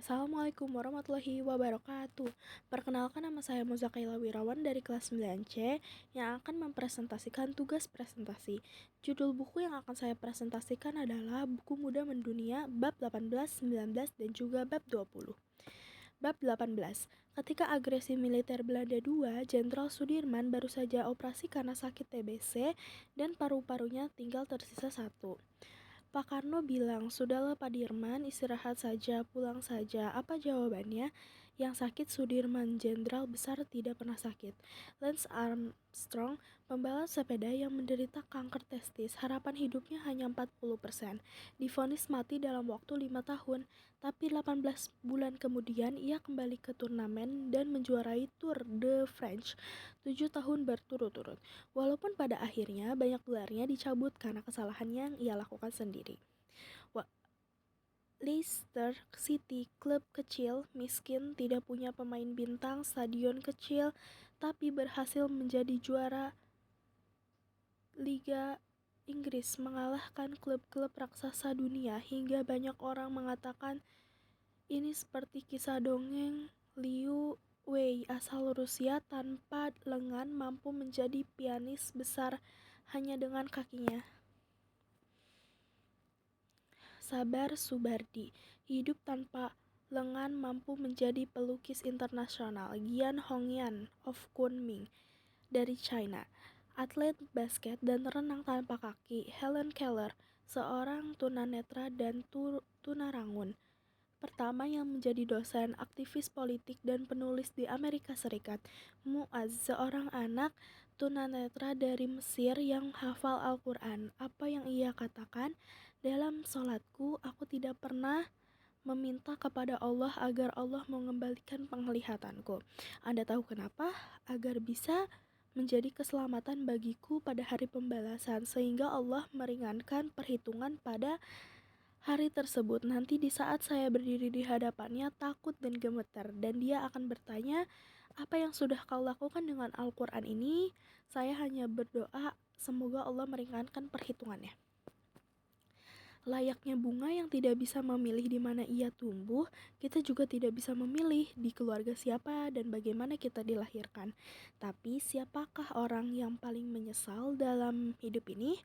Assalamualaikum warahmatullahi wabarakatuh. Perkenalkan, nama saya Muzakaila Wirawan dari kelas 9C yang akan mempresentasikan tugas presentasi. Judul buku yang akan saya presentasikan adalah Buku Muda Mendunia bab 18, 19, dan juga bab 20. Bab 18. Ketika agresi militer Belanda II, Jenderal Sudirman baru saja operasi karena sakit TBC dan paru-parunya tinggal tersisa satu. Pak Karno bilang, "Sudahlah Pak Dirman, istirahat saja, pulang saja." Apa jawabannya? Yang sakit Sudirman, jenderal besar tidak pernah sakit. Lance Armstrong, pembalap sepeda yang menderita kanker testis, harapan hidupnya hanya 40%. Divonis mati dalam waktu 5 tahun, tapi 18 bulan kemudian ia kembali ke turnamen dan menjuarai Tour de France 7 tahun berturut-turut. Walaupun pada akhirnya banyak gelarnya dicabut karena kesalahan yang ia lakukan sendiri. Leicester City, klub kecil, miskin, tidak punya pemain bintang, stadion kecil, tapi berhasil menjadi juara Liga Inggris, mengalahkan klub-klub raksasa dunia hingga banyak orang mengatakan ini seperti kisah dongeng. Liu Wei, asal Rusia, tanpa lengan mampu menjadi pianis besar hanya dengan kakinya. Sabar Subardi, hidup tanpa lengan mampu menjadi pelukis internasional. Gian Hongyan of Kunming dari China, atlet basket dan renang tanpa kaki. Helen Keller, seorang tunanetra dan tunarungu pertama yang menjadi dosen, aktivis politik, dan penulis di Amerika Serikat. Muaz, seorang anak tunanetra dari Mesir yang hafal Al-Quran. Apa yang ia katakan? Dalam sholatku, aku tidak pernah meminta kepada Allah agar Allah mengembalikan penglihatanku. Anda tahu kenapa? Agar bisa menjadi keselamatan bagiku pada hari pembalasan, sehingga Allah meringankan perhitungan pada hari tersebut. Nanti di saat saya berdiri di hadapannya takut dan gemetar, dan dia akan bertanya, "Apa yang sudah kau lakukan dengan Al-Quran ini?" Saya hanya berdoa, semoga Allah meringankan perhitungannya. Layaknya bunga yang tidak bisa memilih di mana ia tumbuh, kita juga tidak bisa memilih di keluarga siapa dan bagaimana kita dilahirkan. Tapi siapakah orang yang paling menyesal dalam hidup ini?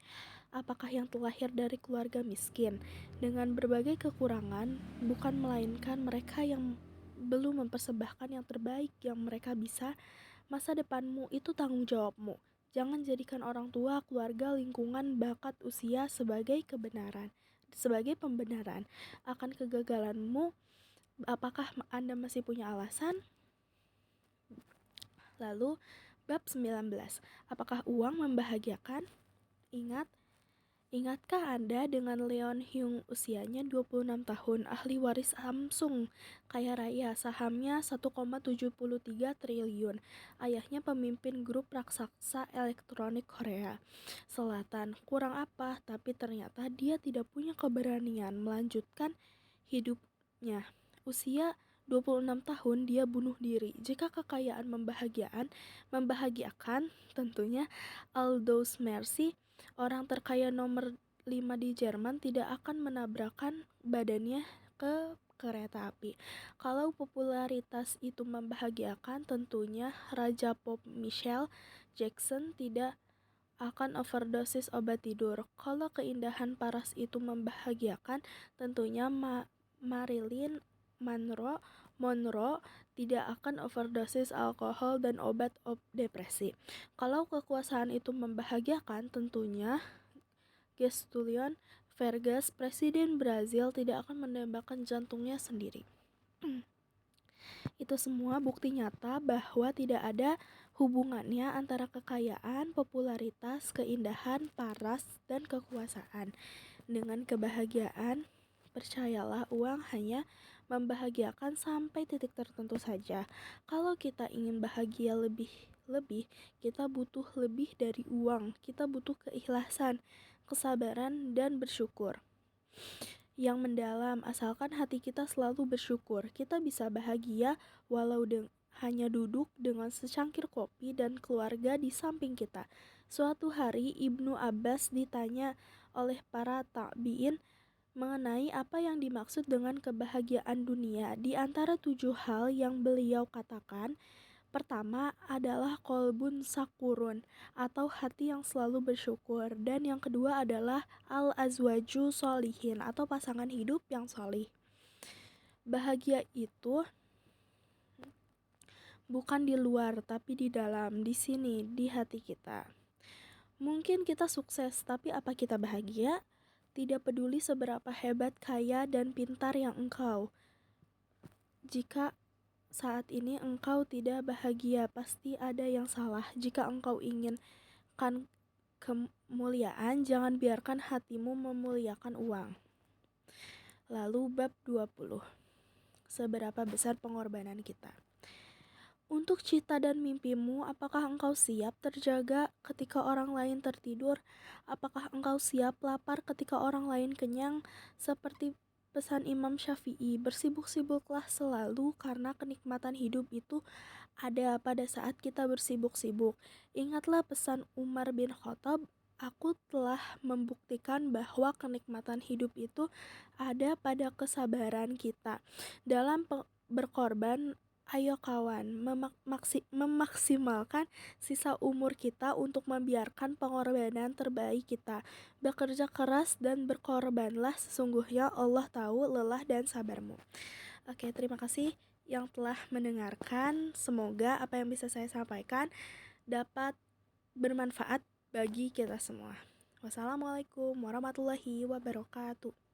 Apakah yang terlahir dari keluarga miskin dengan berbagai kekurangan, bukan melainkan mereka yang belum mempersembahkan yang terbaik yang mereka bisa? Masa depanmu itu tanggung jawabmu. Jangan jadikan orang tua, keluarga, lingkungan, bakat, usia sebagai pembenaran akan kegagalanmu. Apakah Anda masih punya alasan? Lalu, bab 19. Apakah uang membahagiakan? Ingatkah Anda dengan Leon Hyung, usianya 26 tahun, ahli waris Samsung, kaya raya, sahamnya 1,73 triliun. Ayahnya pemimpin grup raksasa elektronik Korea Selatan. Kurang apa, tapi ternyata dia tidak punya keberanian melanjutkan hidupnya. Usia 26 tahun dia bunuh diri. Jika kekayaan membahagiakan, tentunya Aldous Mercy, orang terkaya nomor 5 di Jerman, tidak akan menabrakkan badannya ke kereta api. Kalau popularitas itu membahagiakan, tentunya Raja Pop Michael Jackson tidak akan overdosis obat tidur. Kalau keindahan paras itu membahagiakan, tentunya Marilyn Monroe tidak akan overdosis alkohol dan obat depresi. Kalau kekuasaan itu membahagiakan, tentunya Getúlio Vargas, presiden Brazil, tidak akan menembakkan jantungnya sendiri. Itu semua bukti nyata bahwa tidak ada hubungannya antara kekayaan, popularitas, keindahan, paras, dan kekuasaan dengan kebahagiaan. Percayalah, uang hanya membahagiakan sampai titik tertentu saja. Kalau kita ingin bahagia lebih, kita butuh lebih dari uang. Kita butuh keikhlasan, kesabaran, dan bersyukur yang mendalam. Asalkan hati kita selalu bersyukur, kita bisa bahagia walau hanya duduk dengan secangkir kopi dan keluarga di samping kita. Suatu hari Ibnu Abbas ditanya oleh para tabi'in, mengenai apa yang dimaksud dengan kebahagiaan dunia. Di antara 7 hal yang beliau katakan, pertama adalah kolbun sakurun atau hati yang selalu bersyukur, dan yang kedua adalah al-azwaju solihin atau pasangan hidup yang solih. Bahagia itu bukan di luar tapi di dalam, di sini, di hati kita. Mungkin kita sukses, tapi apa kita bahagia? Tidak peduli seberapa hebat, kaya, dan pintar yang engkau. Jika saat ini engkau tidak bahagia, pasti ada yang salah. Jika engkau inginkan kemuliaan, jangan biarkan hatimu memuliakan uang. Lalu bab 20. Seberapa besar pengorbanan kita? Untuk cita dan mimpimu, apakah engkau siap terjaga ketika orang lain tertidur? Apakah engkau siap lapar ketika orang lain kenyang? Seperti pesan Imam Syafi'i, bersibuk-sibuklah selalu karena kenikmatan hidup itu ada pada saat kita bersibuk-sibuk. Ingatlah pesan Umar bin Khattab, aku telah membuktikan bahwa kenikmatan hidup itu ada pada kesabaran kita. Dalam berkorban, ayo kawan, memaksimalkan sisa umur kita untuk membiarkan pengorbanan terbaik kita. Bekerja keras dan berkorbanlah, sesungguhnya Allah tahu lelah dan sabarmu. Oke, terima kasih yang telah mendengarkan. Semoga apa yang bisa saya sampaikan dapat bermanfaat bagi kita semua. Wassalamualaikum warahmatullahi wabarakatuh.